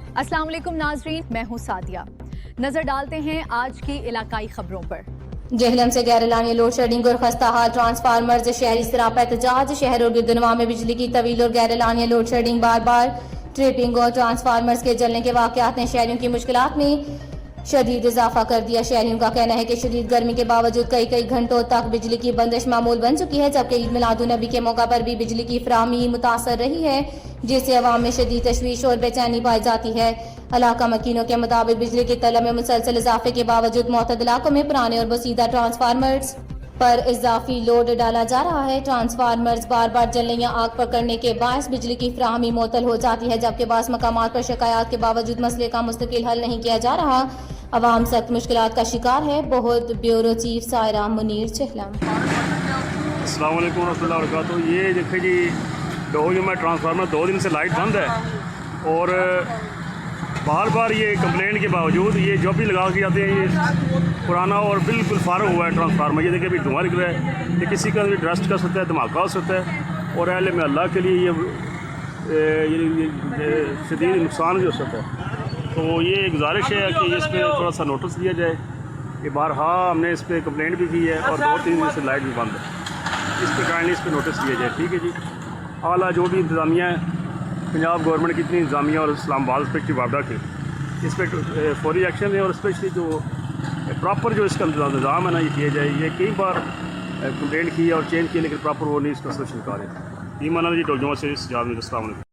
अस्सलाम वालेकुम नाजरीन, मैं हूँ सादिया। नजर डालते हैं आज की इलाकाई खबरों पर। जहलम से गैर एलानिया लोड शेडिंग और खस्ता हाल ट्रांसफार्मर शहरी सरापा एहतजाज। शहर और गिरदनवा में बिजली की तवील और गैर एलानिया लोड शेडिंग, बार बार ट्रिपिंग और ट्रांसफार्मर्स के जलने के वाकयात ने शहरियों की मुश्किलात में शदीद इजाफा कर दिया। शहरियों का कहना है कि शदीद गर्मी के बावजूद कई घंटों तक बिजली की बंदिश मामूल बन चुकी है, जबकि ईद मिलादुन नबी के मौका पर भी बिजली की फराहमी मुतासर रही है, जिससे अवाम में शदीद तशवीश और बेचैनी पाई जाती है। इलाका मकीनों के मुताबिक बिजली की तलब में मुसलसल इजाफे के बावजूद मुतअद्दिद इलाकों में पुराने और बसीदा ट्रांसफार्मर्स पर इजाफी लोड डाला जा रहा है। ट्रांसफार्मर्स बार बार जलने या आग पकड़ने के बायस बिजली की फराहमी मुअत्तल हो जाती है, जबकि बास मकामात पर शिकायत के बावजूद मसले का मुस्तकिल हल नहीं किया जा रहा। अवाम सख्त मुश्किलात का शिकार है। बहुत ब्यूरो चीफ सायरा मुनीर चहलम। अस्सलाम वालेकुम रहमतुल्लाहि व बरकातहू। ये देखिए जी, डोहू में ट्रांसफार्मर 2 दिन से लाइट बंद है और बार बार ये कंप्लेंट के बावजूद ये जो भी लगा के जाते हैं, ये पुराना और बिल्कुल फारग हुआ है ट्रांसफार्मर। ये देखिए अभी धुआं निकल रहा है, ये किसी का भी डस्ट कर सकता है, धमाका हो सकता है और अहले में अल्लाह के लिए ये शदीद नुकसान भी हो सकता है। तो ये गुजारिश है कि इस पर थोड़ा सा नोटिस दिया जाए कि बारहा हमने इस पर कंप्लेंट भी की है और 2-3 दिन से लाइट भी बंद है। इस पर काइंडली इस पर नोटिस दिया जाए, ठीक है जी। आला जो भी इंतज़ामिया है, पंजाब गवर्नमेंट की इतनी इंतज़ामिया और इस्लामाबाद स्पेशली वापडा के, इस पर फौरी एक्शन है और स्पेशली जो प्रॉपर जो इसका इंतज़ाम है ना, ये किया जाए। ये कई बार कंप्लेंट की और चेंज किया लेकिन प्रॉपर वो नहीं इसका सोल्यूशन निकाले। ईमान जी डोलजुमा से इस जाद में। अस्सलाम वालेकुम।